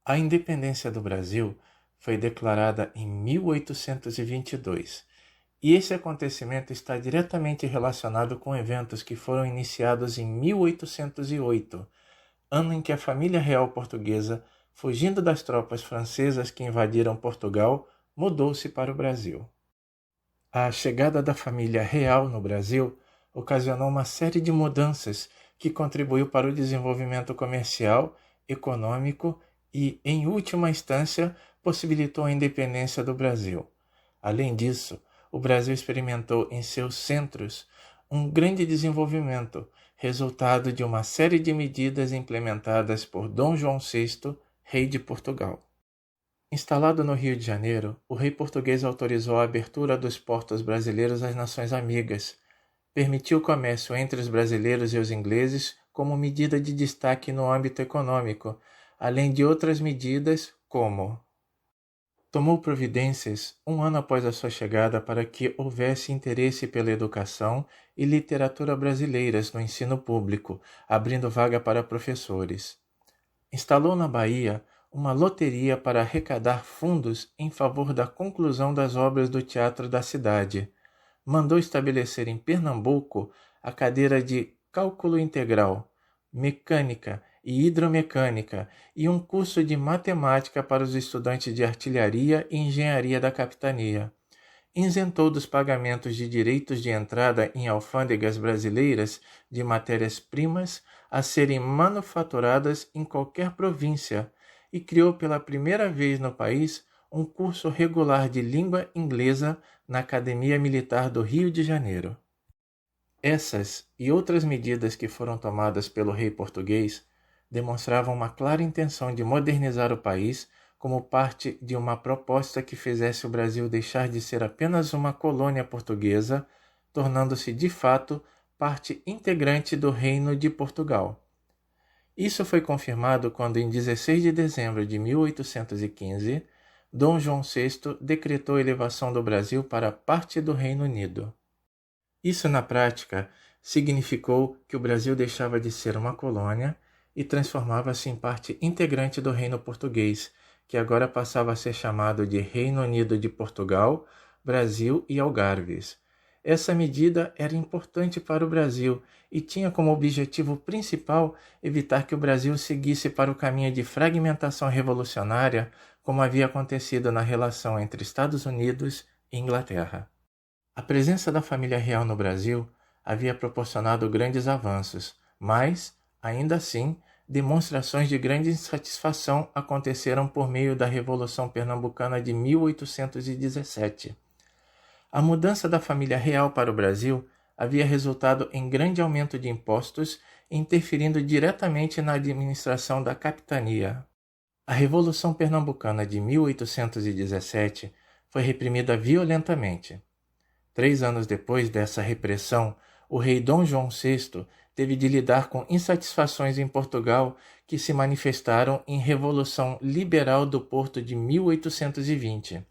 A independência do Brasil foi declarada em 1822, e esse acontecimento está diretamente relacionado com eventos que foram iniciados em 1808, ano em que a família real portuguesa, fugindo das tropas francesas que invadiram Portugal, mudou-se para o Brasil. A chegada da família real no Brasil ocasionou uma série de mudanças que contribuiu para o desenvolvimento comercial, econômico e, em última instância, possibilitou a independência do Brasil. Além disso, o Brasil experimentou em seus centros um grande desenvolvimento, resultado de uma série de medidas implementadas por Dom João VI, rei de Portugal. Instalado no Rio de Janeiro, o rei português autorizou a abertura dos portos brasileiros às nações amigas, permitiu o comércio entre os brasileiros e os ingleses como medida de destaque no âmbito econômico, além de outras medidas como tomou providências um ano após a sua chegada para que houvesse interesse pela educação e literatura brasileiras no ensino público, abrindo vaga para professores. Instalou na Bahia uma loteria para arrecadar fundos em favor da conclusão das obras do teatro da cidade. Mandou estabelecer em Pernambuco a cadeira de Cálculo Integral, Mecânica e Hidromecânica e um curso de Matemática para os estudantes de Artilharia e Engenharia da Capitania. Isentou dos pagamentos de direitos de entrada em alfândegas brasileiras de matérias-primas a serem manufaturadas em qualquer província e criou pela primeira vez no país um curso regular de língua inglesa na Academia Militar do Rio de Janeiro. Essas e outras medidas que foram tomadas pelo rei português demonstravam uma clara intenção de modernizar o país como parte de uma proposta que fizesse o Brasil deixar de ser apenas uma colônia portuguesa, tornando-se de fato parte integrante do Reino de Portugal. Isso foi confirmado quando, em 16 de dezembro de 1815, Dom João VI decretou a elevação do Brasil para parte do Reino Unido. Isso, na prática, significou que o Brasil deixava de ser uma colônia e transformava-se em parte integrante do Reino Português, que agora passava a ser chamado de Reino Unido de Portugal, Brasil e Algarves. Essa medida era importante para o Brasil e tinha como objetivo principal evitar que o Brasil seguisse para o caminho de fragmentação revolucionária, como havia acontecido na relação entre Estados Unidos e Inglaterra. A presença da família real no Brasil havia proporcionado grandes avanços, mas, ainda assim, demonstrações de grande insatisfação aconteceram por meio da Revolução Pernambucana de 1817. A mudança da família real para o Brasil havia resultado em grande aumento de impostos, interferindo diretamente na administração da capitania. A Revolução Pernambucana de 1817 foi reprimida violentamente. 3 anos depois dessa repressão, o rei Dom João VI teve de lidar com insatisfações em Portugal que se manifestaram em Revolução Liberal do Porto de 1820.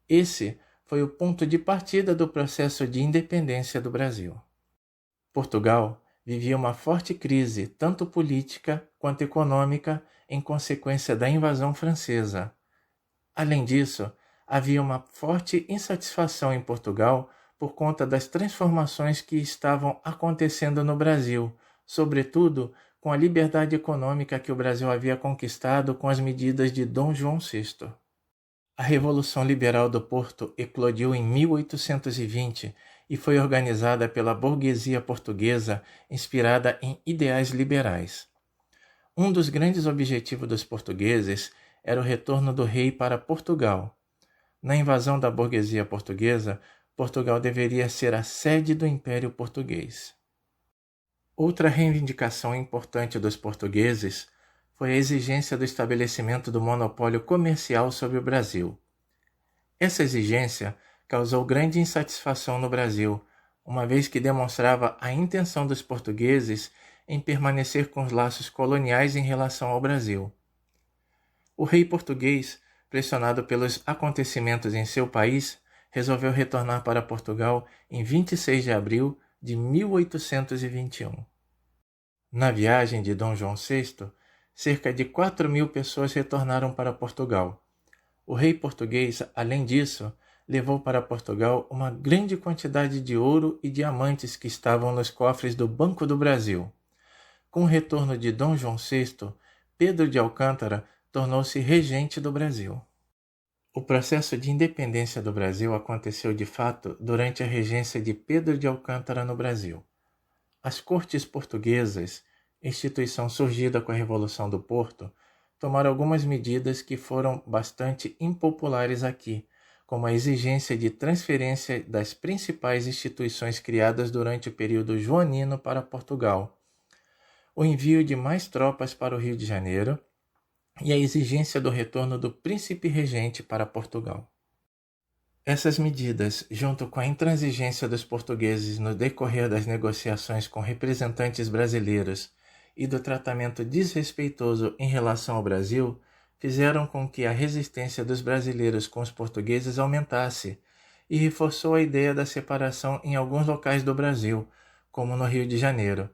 Esse foi o ponto de partida do processo de independência do Brasil. Portugal vivia uma forte crise, tanto política quanto econômica, em consequência da invasão francesa. Além disso, havia uma forte insatisfação em Portugal por conta das transformações que estavam acontecendo no Brasil, sobretudo com a liberdade econômica que o Brasil havia conquistado com as medidas de Dom João VI. A Revolução Liberal do Porto eclodiu em 1820 e foi organizada pela burguesia portuguesa inspirada em ideais liberais. Um dos grandes objetivos dos portugueses era o retorno do rei para Portugal. Na invasão da burguesia portuguesa, Portugal deveria ser a sede do Império Português. Outra reivindicação importante dos portugueses foi a exigência do estabelecimento do monopólio comercial sobre o Brasil. Essa exigência causou grande insatisfação no Brasil, uma vez que demonstrava a intenção dos portugueses em permanecer com os laços coloniais em relação ao Brasil. O rei português, pressionado pelos acontecimentos em seu país, resolveu retornar para Portugal em 26 de abril de 1821. Na viagem de Dom João VI, cerca de 4.000 pessoas retornaram para Portugal. O rei português, além disso, levou para Portugal uma grande quantidade de ouro e diamantes que estavam nos cofres do Banco do Brasil. Com o retorno de Dom João VI, Pedro de Alcântara tornou-se regente do Brasil. O processo de independência do Brasil aconteceu de fato durante a regência de Pedro de Alcântara no Brasil. As cortes portuguesas, instituição surgida com a Revolução do Porto, tomaram algumas medidas que foram bastante impopulares aqui, como a exigência de transferência das principais instituições criadas durante o período joanino para Portugal, o envio de mais tropas para o Rio de Janeiro e a exigência do retorno do príncipe regente para Portugal. Essas medidas, junto com a intransigência dos portugueses no decorrer das negociações com representantes brasileiros e do tratamento desrespeitoso em relação ao Brasil, fizeram com que a resistência dos brasileiros com os portugueses aumentasse e reforçou a ideia da separação em alguns locais do Brasil, como no Rio de Janeiro.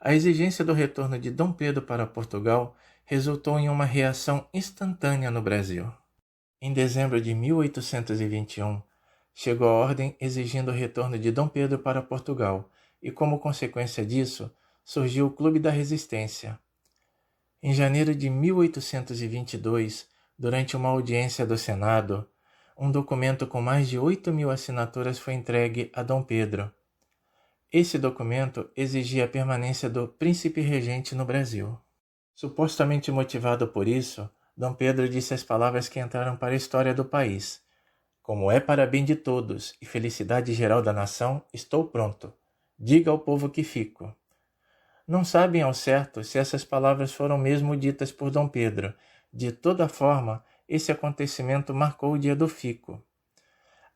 A exigência do retorno de Dom Pedro para Portugal resultou em uma reação instantânea no Brasil. Em dezembro de 1821, chegou a ordem exigindo o retorno de Dom Pedro para Portugal e, como consequência disso, surgiu o Clube da Resistência. Em janeiro de 1822, durante uma audiência do Senado, um documento com mais de 8.000 assinaturas foi entregue a Dom Pedro. Esse documento exigia a permanência do príncipe regente no Brasil. Supostamente motivado por isso, Dom Pedro disse as palavras que entraram para a história do país. Como é para bem de todos e felicidade geral da nação, estou pronto. Diga ao povo que fico. Não sabem ao certo se essas palavras foram mesmo ditas por Dom Pedro. De toda forma, esse acontecimento marcou o dia do fico.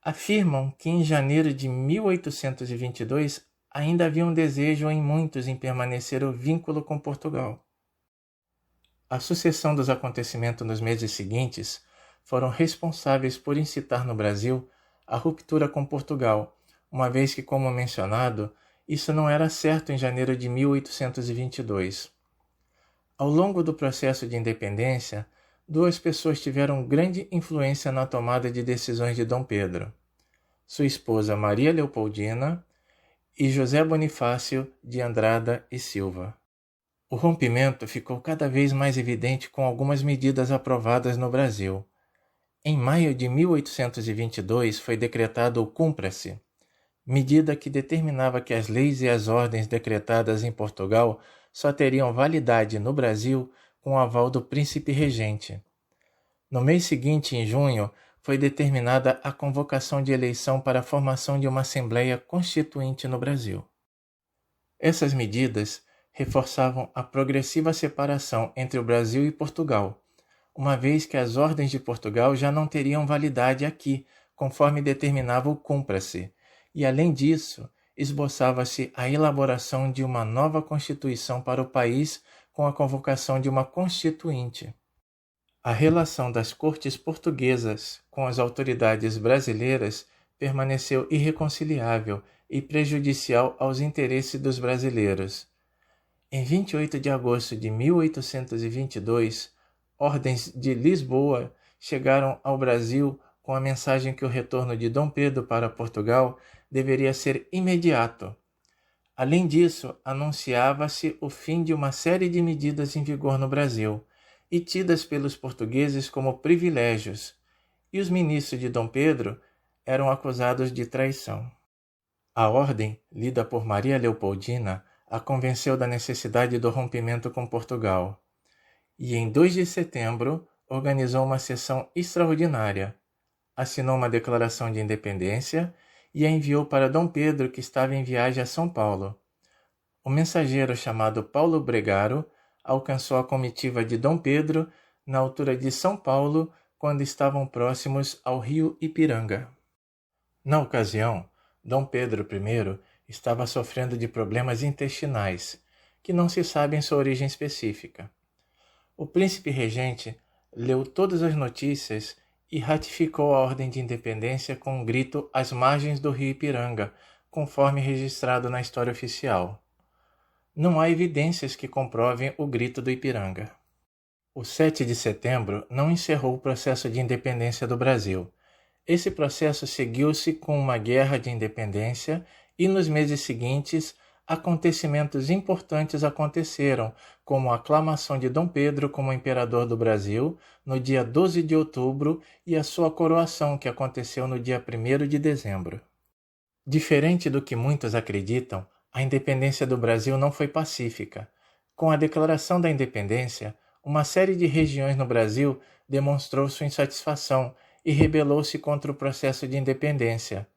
Afirmam que em janeiro de 1822 ainda havia um desejo em muitos em permanecer o vínculo com Portugal. A sucessão dos acontecimentos nos meses seguintes foram responsáveis por incitar no Brasil a ruptura com Portugal, uma vez que, como mencionado, isso não era certo em janeiro de 1822. Ao longo do processo de independência, duas pessoas tiveram grande influência na tomada de decisões de Dom Pedro: sua esposa Maria Leopoldina e José Bonifácio de Andrada e Silva. O rompimento ficou cada vez mais evidente com algumas medidas aprovadas no Brasil. Em maio de 1822 foi decretado o Cumpra-se, medida que determinava que as leis e as ordens decretadas em Portugal só teriam validade no Brasil com o aval do príncipe regente. No mês seguinte, em junho, foi determinada a convocação de eleição para a formação de uma Assembleia Constituinte no Brasil. Essas medidas reforçavam a progressiva separação entre o Brasil e Portugal, uma vez que as ordens de Portugal já não teriam validade aqui, conforme determinava o Cumpra-se, e, além disso, esboçava-se a elaboração de uma nova Constituição para o país com a convocação de uma Constituinte. A relação das cortes portuguesas com as autoridades brasileiras permaneceu irreconciliável e prejudicial aos interesses dos brasileiros. Em 28 de agosto de 1822, ordens de Lisboa chegaram ao Brasil com a mensagem que o retorno de Dom Pedro para Portugal deveria ser imediato. Além disso, anunciava-se o fim de uma série de medidas em vigor no Brasil e tidas pelos portugueses como privilégios, e os ministros de Dom Pedro eram acusados de traição. A ordem, lida por Maria Leopoldina, a convenceu da necessidade do rompimento com Portugal, e em 2 de setembro organizou uma sessão extraordinária, assinou uma declaração de independência e a enviou para Dom Pedro, que estava em viagem a São Paulo. O mensageiro chamado Paulo Bregaro alcançou a comitiva de Dom Pedro na altura de São Paulo, quando estavam próximos ao rio Ipiranga. Na ocasião, Dom Pedro I estava sofrendo de problemas intestinais, que não se sabem sua origem específica. O príncipe regente leu todas as notícias e ratificou a ordem de independência com um grito às margens do rio Ipiranga, conforme registrado na história oficial. não há evidências que comprovem o Grito do Ipiranga. O 7 de setembro não encerrou o processo de independência do Brasil. Esse processo seguiu-se com uma guerra de independência e, nos meses seguintes, acontecimentos importantes aconteceram, como a aclamação de Dom Pedro como imperador do Brasil no dia 12 de outubro e a sua coroação, que aconteceu no dia 1º de dezembro. Diferente do que muitos acreditam, a independência do Brasil não foi pacífica. Com a declaração da independência, uma série de regiões no Brasil demonstrou sua insatisfação e rebelou-se contra o processo de independência.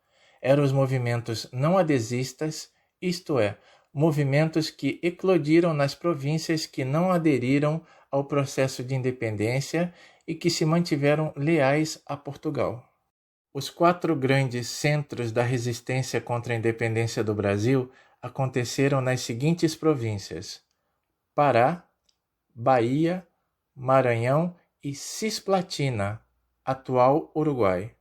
Eram os movimentos não adesistas, isto é, movimentos que eclodiram nas províncias que não aderiram ao processo de independência e que se mantiveram leais a Portugal. Os 4 grandes centros da resistência contra a independência do Brasil aconteceram nas seguintes províncias: Pará, Bahia, Maranhão e Cisplatina, atual Uruguai.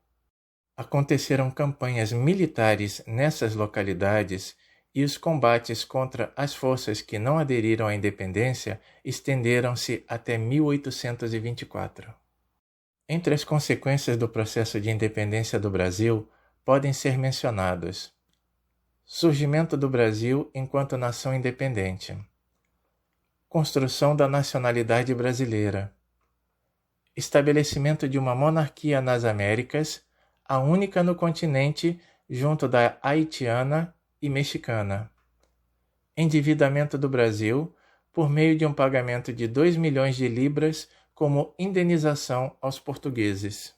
Aconteceram campanhas militares nessas localidades e os combates contra as forças que não aderiram à independência estenderam-se até 1824. Entre as consequências do processo de independência do Brasil podem ser mencionados: surgimento do Brasil enquanto nação independente, construção da nacionalidade brasileira, estabelecimento de uma monarquia nas Américas, a única no continente junto da haitiana e mexicana, endividamento do Brasil por meio de um pagamento de 2 milhões de libras como indenização aos portugueses.